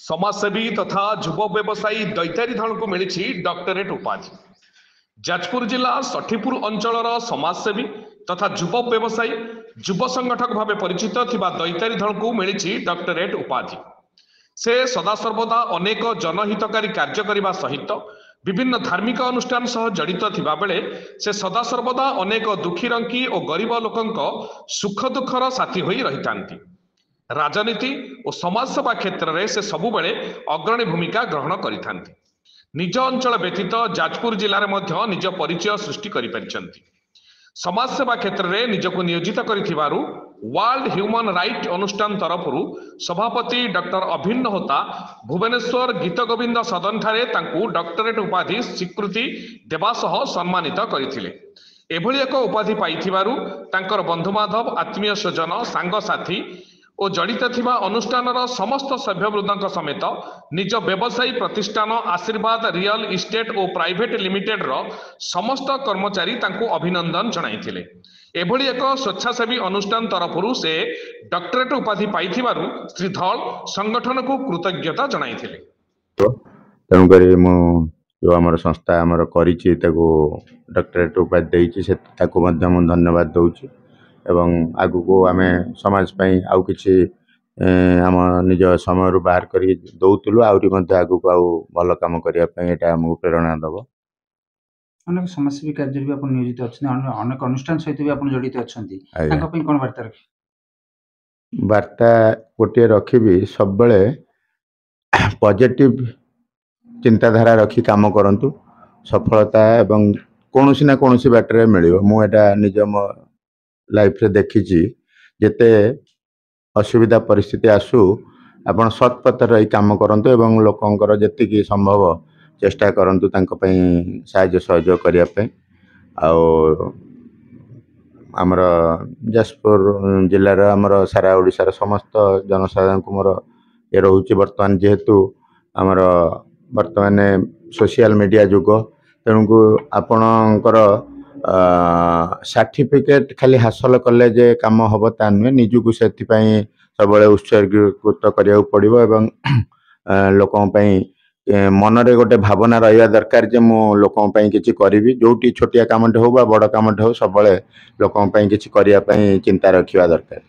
समाजसेवी तथा युव व्यवसायी दैतारी धन को मिली डॉक्टरेट उपाधि। जाजपुर जिला सठीपुर अंचल समाजसेवी तथा युव व्यवसायी युव संगठक भाव परिचित थिबा दैतारी धन को मिली डॉक्टरेट उपाधि। से सदासर्वदा अनेक जनहितकारी कार्य करने सहित विभिन्न धार्मिक अनुष्ठान सह जड़ित थिबा बेले से सदासर्वदा अनेक दुखी रंकी और गरीब लोकंक सुख दुखर साथी होई रहितांती। राजनीति और समाजसेवा क्षेत्र में से सबुबले अग्रणी भूमिका ग्रहण करिथांती। निज अंचल व्यतीत जाजपुर जिले में निज परिचय सृष्टि करिपारिछंती। समाजसेवा क्षेत्र में निजको नियोजित करिथिबारु वर्ल्ड ह्यूमन राइट अनुष्ठान तरफरु सभापति डॉक्टर अभिन्न होता भुवनेश्वर गीत गोविंद सदन ठारे तांकु डॉक्टरेट उपाधि स्वीकृति देवा सह सम्मानित करथिले। एभली एक उपाधि पाइथिबारु तांकर बंधुबांधव आत्मीय स्वजन सांग साथी और जड़ित थिबा अनुष्ठानर समस्त सभ्यवृंद समेत निज व्यवसायी प्रतिष्ठान आशीर्वाद रियल इस्टेट और प्राइवेट लिमिटेड रो समस्त कर्मचारी तांको अभिनंदन जणाइथिले। एभली एक स्वेच्छासेवी अनुष्ठान तरफरु से डॉक्टरेट उपाधि पाइथिबारु श्री धल संगठन को कृतज्ञता जणाइथिले। तेणुकरी मु जो आमर संस्था आमर करिछि ताको डॉक्टरेट उपाधि देइछि से ताको मध्य मु धन्यवाद दउछि एवं आगु को आमे समाज पई आउ किछि आम निज समय बाहर करी दउतलु आउरी मध्य आगु को आउ भल काम करिया पई एटा हमहु प्रेरणा दबो। अनेक समाजसेवी कार्य भी आपण नियोजित अछि, अनेक अनुष्ठान सहित भी आपण जड़ित अछंती, ताका पई कोन वार्ता रखि वार्ता गोटे रखिबी सब बेले पॉजिटिव चिंताधारा रखी काम करंतु सफलता एवं कोनोसी ना कोनोसी बाटरे मिलियो। मु एटा निज म लाइफ रे देखिछि जेते असुविधा परिस्थिति आसु आपण सत्पथ रही काम करंतु एवं लोकंकर जेति की संभव चेष्टा करंतु तांको पई सहाय्य सहयोग करिया पे। आमर जाजपुर जिल्ला रा आमर सारा ओडिसा रा समस्त जनसाधारण को मोर ए रहउछि वर्तमान जेहेतु आमर वर्तमान सोशल मीडिया जुग तेणुको आपणकर सर्टिफिकेट खाली हासिल कले जे काम हम ता नुहे निजुक से सब उत्सर्गीकृत करिया पड़ो एवं लोकों मनरे गोटे भावना रहा दरकार जे मु लोकों किछि करिवि जोटी छोटिया कामटे हो बा बड़ कामटे हो सब लोकों किछि करिया चिंता रखिया दरकार।